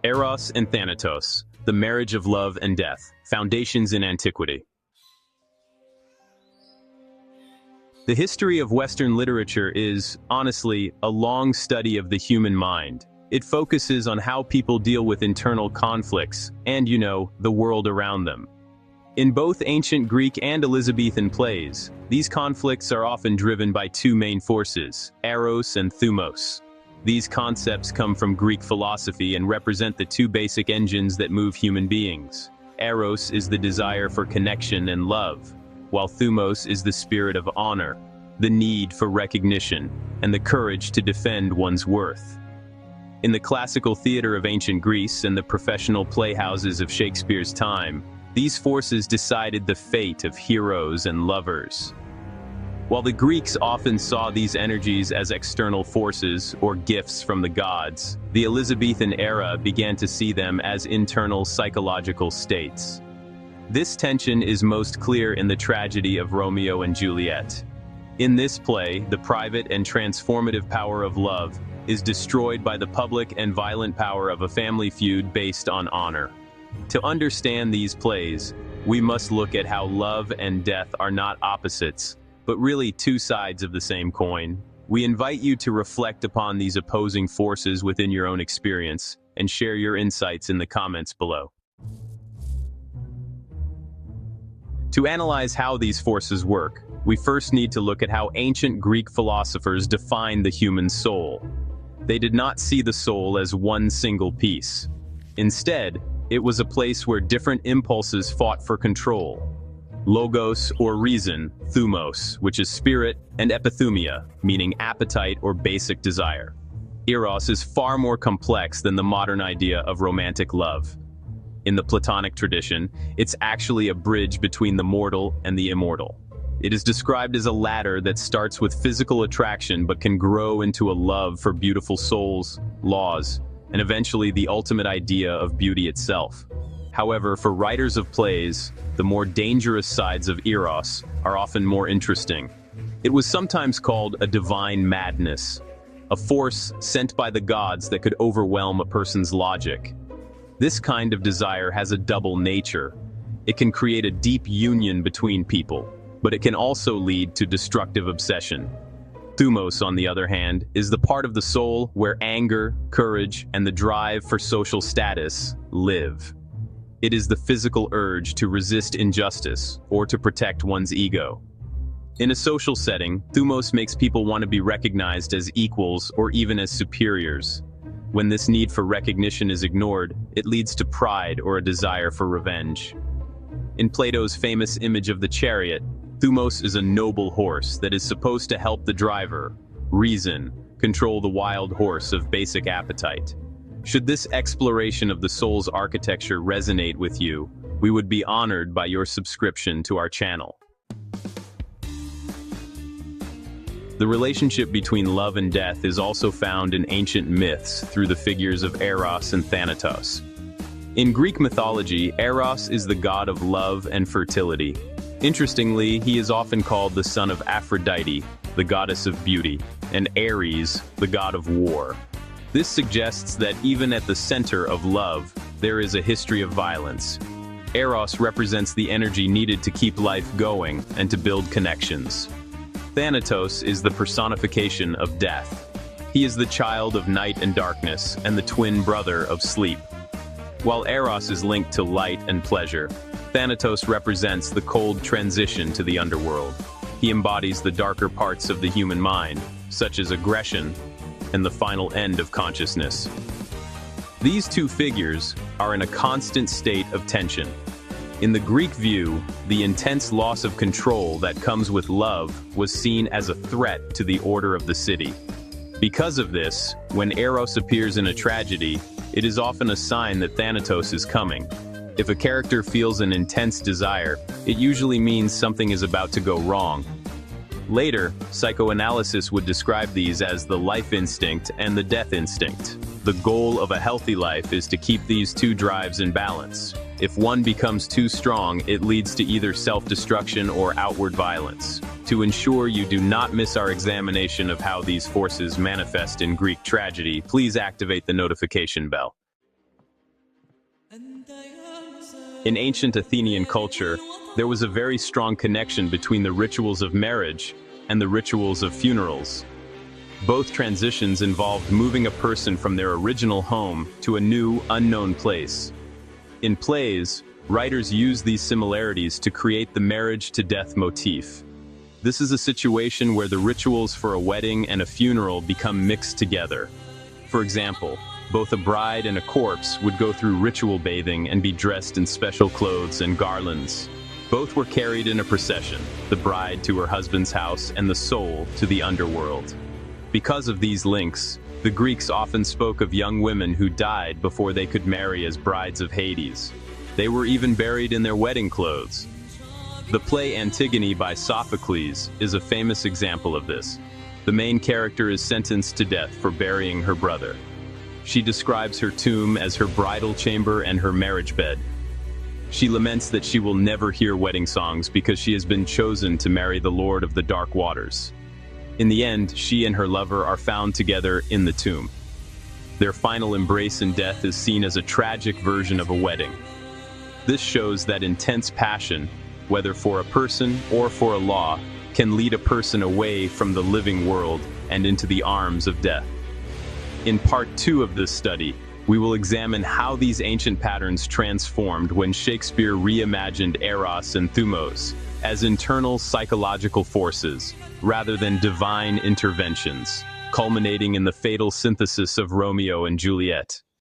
Eros and Thanatos, the marriage of love and death, foundations in antiquity. The history of Western literature is, honestly, a long study of the human mind. It focuses on how people deal with internal conflicts and, the world around them. In both ancient Greek and Elizabethan plays, these conflicts are often driven by two main forces, Eros and Thumos. These concepts come from Greek philosophy and represent the two basic engines that move human beings. Eros is the desire for connection and love, while Thumos is the spirit of honor, the need for recognition, and the courage to defend one's worth. In the classical theater of ancient Greece and the professional playhouses of Shakespeare's time, these forces decided the fate of heroes and lovers. While the Greeks often saw these energies as external forces or gifts from the gods, the Elizabethan era began to see them as internal psychological states. This tension is most clear in the tragedy of Romeo and Juliet. In this play, the private and transformative power of love is destroyed by the public and violent power of a family feud based on honor. To understand these plays, we must look at how love and death are not opposites, but really two sides of the same coin. We invite you to reflect upon these opposing forces within your own experience and share your insights in the comments below. To analyze how these forces work, we first need to look at how ancient Greek philosophers defined the human soul. They did not see the soul as one single piece. Instead, it was a place where different impulses fought for control. Logos or reason, Thumos, which is spirit, and Epithumia, meaning appetite or basic desire. Eros is far more complex than the modern idea of romantic love. In the Platonic tradition, it's actually a bridge between the mortal and the immortal. It is described as a ladder that starts with physical attraction but can grow into a love for beautiful souls, laws, and eventually the ultimate idea of beauty itself. However, for writers of plays, the more dangerous sides of Eros are often more interesting. It was sometimes called a divine madness, a force sent by the gods that could overwhelm a person's logic. This kind of desire has a double nature. It can create a deep union between people, but it can also lead to destructive obsession. Thumos, on the other hand, is the part of the soul where anger, courage, and the drive for social status live. It is the physical urge to resist injustice or to protect one's ego. In a social setting, Thumos makes people want to be recognized as equals or even as superiors. When this need for recognition is ignored, it leads to pride or a desire for revenge. In Plato's famous image of the chariot, Thumos is a noble horse that is supposed to help the driver, reason, control the wild horse of basic appetite. Should this exploration of the soul's architecture resonate with you, we would be honored by your subscription to our channel. The relationship between love and death is also found in ancient myths through the figures of Eros and Thanatos. In Greek mythology, Eros is the god of love and fertility. Interestingly, he is often called the son of Aphrodite, the goddess of beauty, and Ares, the god of war. This suggests that even at the center of love, there is a history of violence. Eros represents the energy needed to keep life going and to build connections. Thanatos is the personification of death. He is the child of night and darkness and the twin brother of sleep. While Eros is linked to light and pleasure, Thanatos represents the cold transition to the underworld. He embodies the darker parts of the human mind, such as aggression and the final end of consciousness. These two figures are in a constant state of tension. In the Greek view, the intense loss of control that comes with love was seen as a threat to the order of the city. Because of this, when Eros appears in a tragedy, it is often a sign that Thanatos is coming. If a character feels an intense desire, it usually means something is about to go wrong. Later, psychoanalysis would describe these as the life instinct and the death instinct. The goal of a healthy life is to keep these two drives in balance. If one becomes too strong, it leads to either self-destruction or outward violence. To ensure you do not miss our examination of how these forces manifest in Greek tragedy, please activate the notification bell. In ancient Athenian culture, there was a very strong connection between the rituals of marriage and the rituals of funerals. Both transitions involved moving a person from their original home to a new, unknown place. In plays, writers use these similarities to create the marriage-to-death motif. This is a situation where the rituals for a wedding and a funeral become mixed together. For example, both a bride and a corpse would go through ritual bathing and be dressed in special clothes and garlands. Both were carried in a procession, the bride to her husband's house and the soul to the underworld. Because of these links, the Greeks often spoke of young women who died before they could marry as brides of Hades. They were even buried in their wedding clothes. The play Antigone by Sophocles is a famous example of this. The main character is sentenced to death for burying her brother. She describes her tomb as her bridal chamber and her marriage bed. She laments that she will never hear wedding songs because she has been chosen to marry the Lord of the Dark Waters. In the end, she and her lover are found together in the tomb. Their final embrace in death is seen as a tragic version of a wedding. This shows that intense passion, whether for a person or for a law, can lead a person away from the living world and into the arms of death. In part 2 of this study, we will examine how these ancient patterns transformed when Shakespeare reimagined Eros and Thumos as internal psychological forces, rather than divine interventions, culminating in the fatal synthesis of Romeo and Juliet.